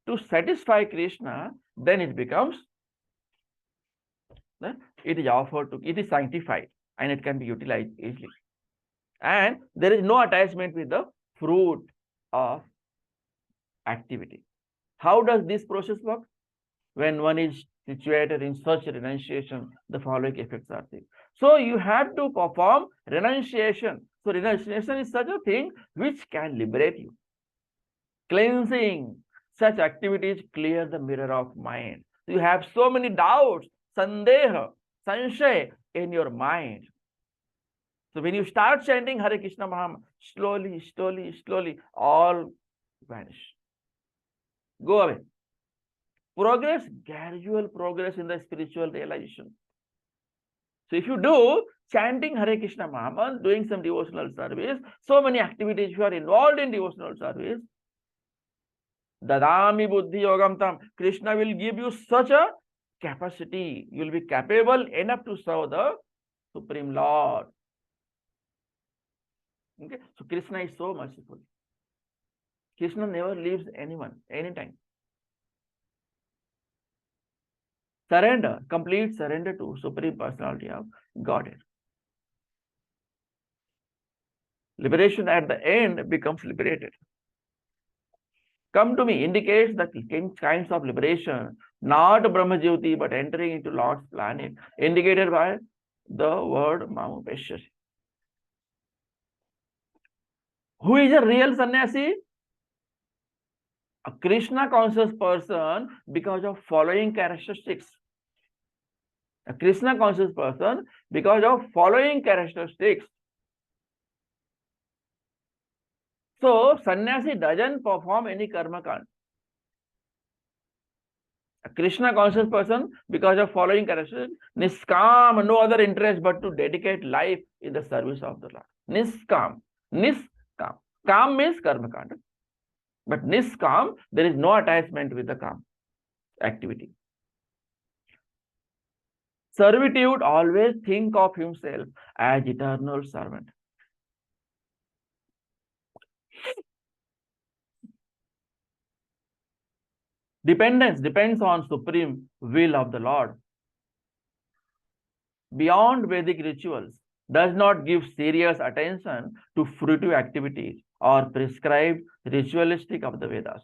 to satisfy Krishna, then it becomes, it is offered to, it is sanctified and it can be utilized easily. And there is no attachment with the fruit of activity. How does this process work? When one is situated in such renunciation, the following effects are seen. So you have to perform renunciation. So renunciation is such a thing which can liberate you. Cleansing, such activities clear the mirror of mind. You have so many doubts, sandeha, sanshay in your mind. So when you start chanting Hare Krishna Maha, slowly, slowly, slowly, all vanish. Go away. Progress, gradual progress in the spiritual realization. So if you do chanting Hare Krishna Maha, doing some devotional service, so many activities, you are involved in devotional service, Dadami Buddhi Yogam Tam, Krishna will give you such a capacity. You will be capable enough to serve the Supreme Lord. Okay? So Krishna is so merciful. Krishna never leaves anyone, anytime. Surrender, complete surrender to Supreme Personality of Godhead. Liberation at the end becomes liberated. Come to me indicates the kinds of liberation, not Brahmajyoti, but entering into Lord's planet, indicated by the word Mamupeshwari. Who is a real sannyasi? A Krishna conscious person because of following characteristics. A Krishna conscious person because of following characteristics. So, sannyasi doesn't perform any karma kand. A Krishna conscious person because of following characteristics, niskam, no other interest but to dedicate life in the service of the Lord. Niskam, niskam. Kam means karma kand. But niskam, there is no attachment with the kam activity. Servitude, always think of himself as eternal servant. Dependence depends on supreme will of the Lord. Beyond Vedic rituals, does not give serious attention to fruitive activities or prescribed ritualistic of the Vedas.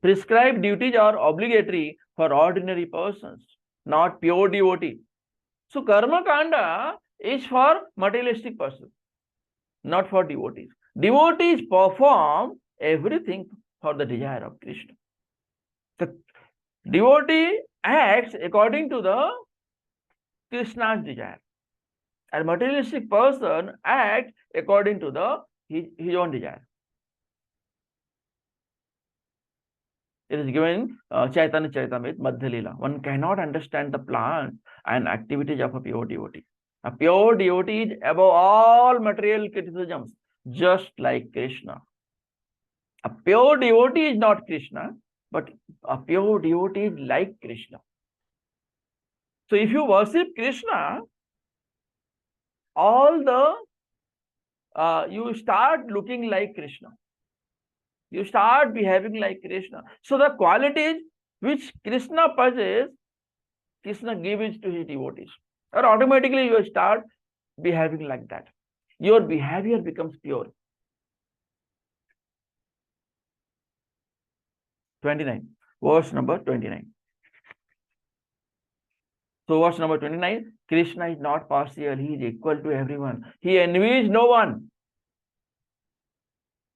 Prescribed duties are obligatory for ordinary persons, not pure devotee. So karma kanda is for materialistic persons, not for devotees. Devotees perform everything for the desire of Krishna. The devotee acts according to the Krishna's desire. And materialistic person acts according to his own desire. It is given Chaitanya Charitamrita Madhya Leela. One cannot understand the plans and activities of a pure devotee. A pure devotee is above all material criticisms, just like Krishna. A pure devotee is not Krishna, but a pure devotee is like Krishna. So if you worship Krishna, you start looking like Krishna. You start behaving like Krishna. So the qualities which Krishna possesses, Krishna gives to his devotees. Or automatically you start behaving like that. Your behavior becomes pure. 29. Verse number 29. So verse number 29, Krishna is not partial. He is equal to everyone. He envies no one.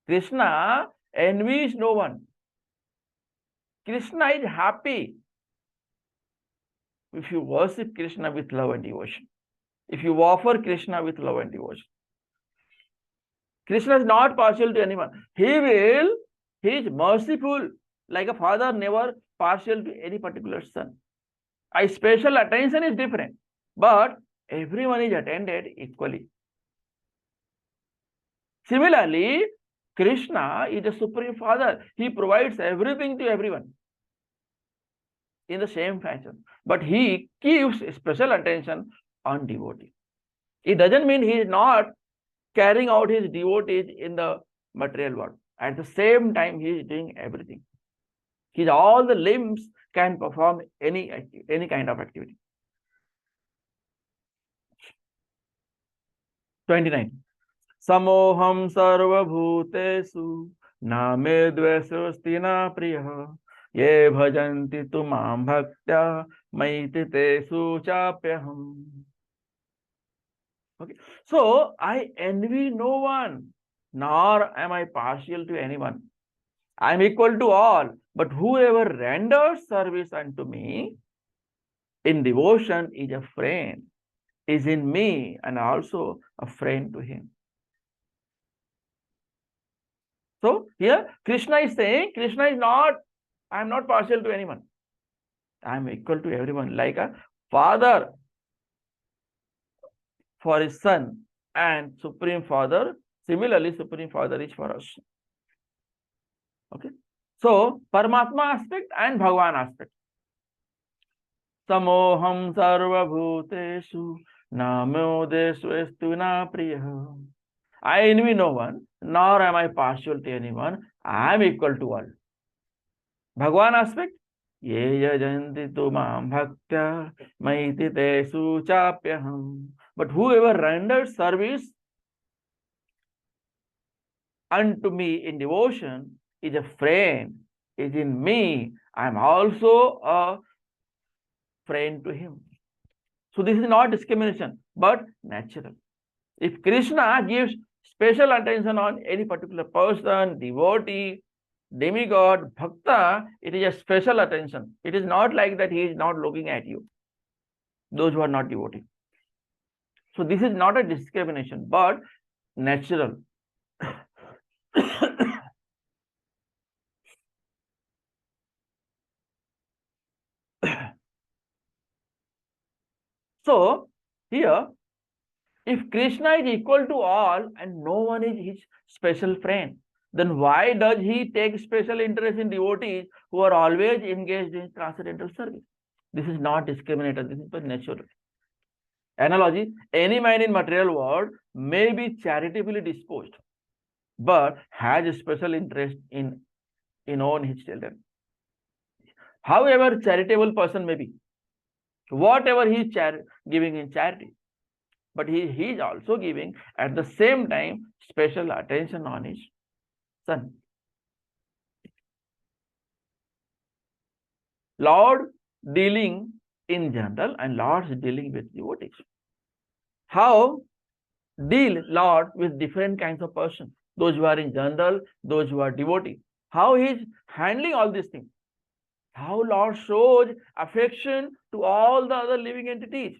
Krishna envies no one. Krishna is happy if you worship Krishna with love and devotion. If you offer Krishna with love and devotion. Krishna is not partial to anyone. He is merciful, like a father never partial to any particular son. A special attention is different, but everyone is attended equally. Similarly, Krishna is the Supreme Father. He provides everything to everyone. in the same fashion, but he gives special attention on devotee. It doesn't mean he is not carrying out his devotees in the material world. At the same time, he is doing everything. His all the limbs can perform any kind of activity. 29. Samoham sarva bhutesu na me dvesasti na priya ye bhajanti tumam bhaktya maiti tesu chapyaham. Okay, so I envy no one, nor am I partial to anyone. I am equal to all, but whoever renders service unto me in devotion is a friend, is in me, and also a friend to him. So here Krishna is saying, Krishna is not, I am not partial to anyone. I am equal to everyone, like a father for his son and Supreme Father. Similarly, Supreme Father is for us. Okay. So Paramatma aspect and Bhagavan aspect. Samoham sarva bhuteshu namodeshu estu na priya. I envy no one, nor am I partial to anyone. I am equal to all. Bhagavan aspect. Ye yajanti tumam bhaktya maiti tesu chapyaham. But whoever renders service unto me in devotion is a friend, is in me. I am also a friend to him. So this is not discrimination, but natural. If Krishna gives special attention on any particular person, devotee, demigod, bhakta, it is a special attention. It is not like that he is not looking at you, those who are not devotee. So this is not a discrimination, but natural. So here, if Krishna is equal to all and no one is his special friend, then why does he take special interest in devotees who are always engaged in transcendental service? This is not discriminated, this is but natural. Analogy, any man in material world may be charitably disposed, but has a special interest in own his children. However charitable person may be, whatever he is giving in charity, but he is also giving at the same time special attention on his son. Lord dealing in general and Lord's dealing with devotees. How deal Lord with different kinds of persons? Those who are in general, those who are devotees. How he is handling all these things? How Lord shows affection to all the other living entities.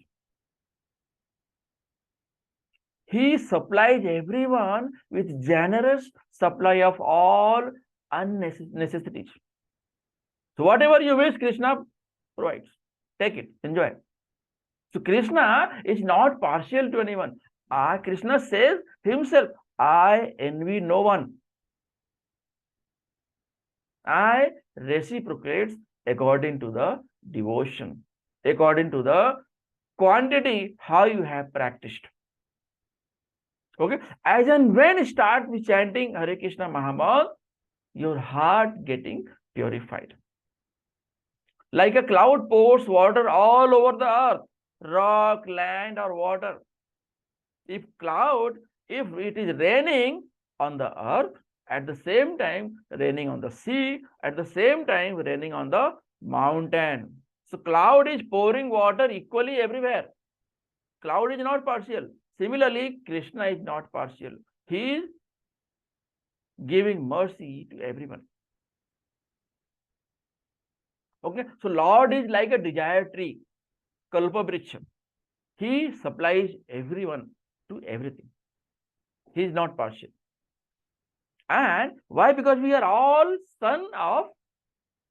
He supplies everyone with generous supply of all necessities. So whatever you wish, Krishna provides. Take it, enjoy. So Krishna is not partial to anyone. Krishna says himself, I envy no one. I reciprocate according to the devotion, according to the quantity how you have practiced. Okay, as and when start with chanting Hare Krishna Mahamad, your heart getting purified. Like a cloud pours water all over the earth, rock, land, or water. If it is raining on the earth, at the same time raining on the sea, at the same time raining on the mountain. So cloud is pouring water equally everywhere. Cloud is not partial. Similarly, Krishna is not partial. He is giving mercy to everyone. Okay, so Lord is like a desire tree, Kalpa Vriksha. He supplies everyone to everything. He is not partial. And why? Because we are all son of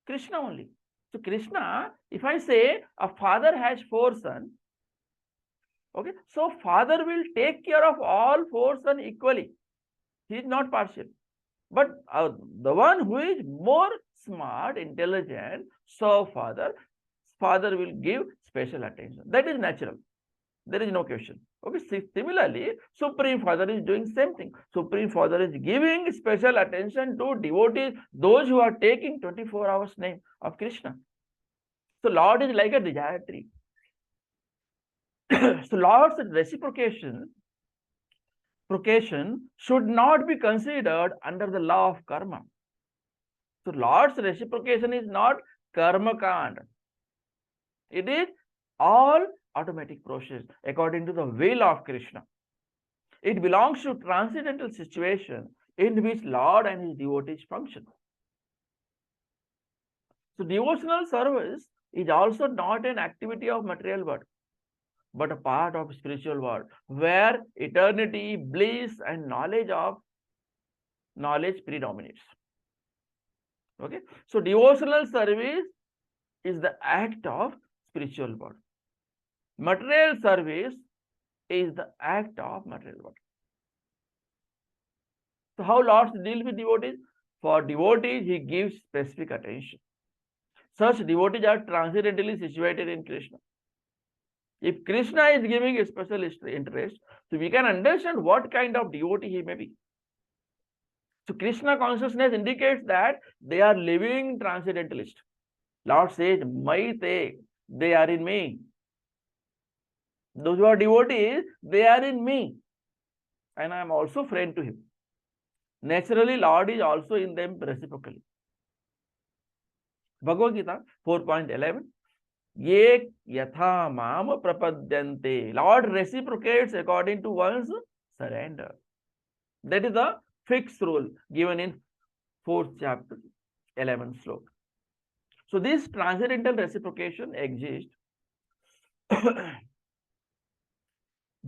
Krishna only. So Krishna, if I say a father has 4 sons, okay, so father will take care of all 4 sons equally. He is not partial. But the one who is more smart, intelligent, so father, father will give special attention. That is natural. There is no question. Okay. Similarly, Supreme Father is doing same thing. Supreme Father is giving special attention to devotees, those who are taking 24 hours name of Krishna. So Lord is like a desire tree. So Lord's reciprocation should not be considered under the law of karma. So Lord's reciprocation is not karma kand. It is all automatic process according to the will of Krishna. It belongs to transcendental situation in which Lord and his devotees function. So devotional service is also not an activity of material world, but a part of spiritual world where eternity, bliss, and knowledge predominates. Okay, so devotional service is the act of spiritual world. Material service is the act of material world. So how Lord deals with devotees? For devotees, he gives specific attention. Such devotees are transcendentally situated in Krishna. If Krishna is giving a special interest, so we can understand what kind of devotee he may be. So Krishna consciousness indicates that they are living transcendentalist. Lord says, Maite, they are in me. Those who are devotees, they are in me. And I am also friend to him. Naturally, Lord is also in them reciprocally. Bhagavad Gita 4.11. Ye yatha mam prapadyante. Lord reciprocates according to one's surrender. That is the fixed rule given in 4th chapter, 11th sloka. So this transcendental reciprocation exists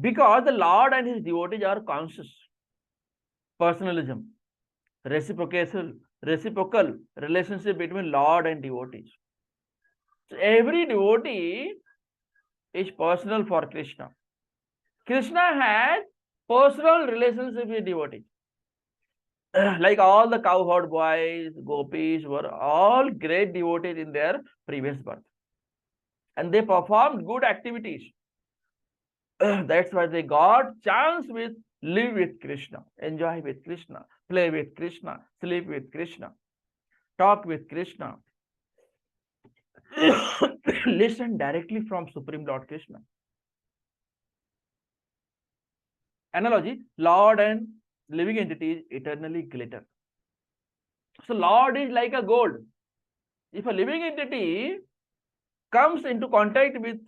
because the Lord and his devotees are conscious. Personalism, reciprocal relationship between Lord and devotees. So every devotee is personal for Krishna. Krishna has personal relationship with devotees. Like all the cowherd boys, gopis were all great devotees in their previous birth. And they performed good activities. That's why they got chance with live with Krishna, enjoy with Krishna, play with Krishna, sleep with Krishna, talk with Krishna, listen directly from Supreme Lord Krishna. Analogy, Lord and living entities eternally glitter. So Lord is like a gold. If a living entity comes into contact with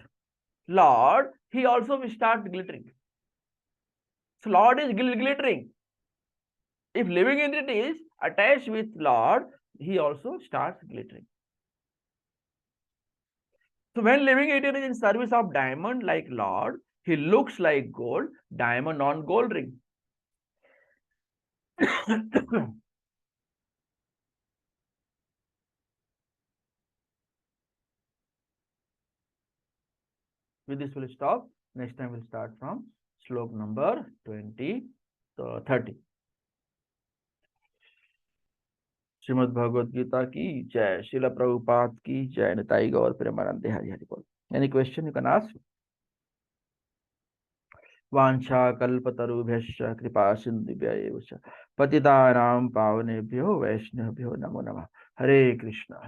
Lord, he also will start glittering. So Lord is glittering. If living entity is attached with Lord, he also starts glittering. So when living entity is in service of diamond like Lord, he looks like gold, diamond on gold ring. With this we'll stop. Next time we'll start from sloka number 30. Shrimad Bhagavad Gita की जय. श्रील प्रभुपाद की जय. निताई गौर प्रेमानंद. हरि हरि बोल. Any question you can ask? वांछा कल्पतरुभ्यश्च कृपा सिन्धुभ्यैव च पतितानां पावनेभ्यो वैष्णवेभ्यो नमो नमः. हरे कृष्णा.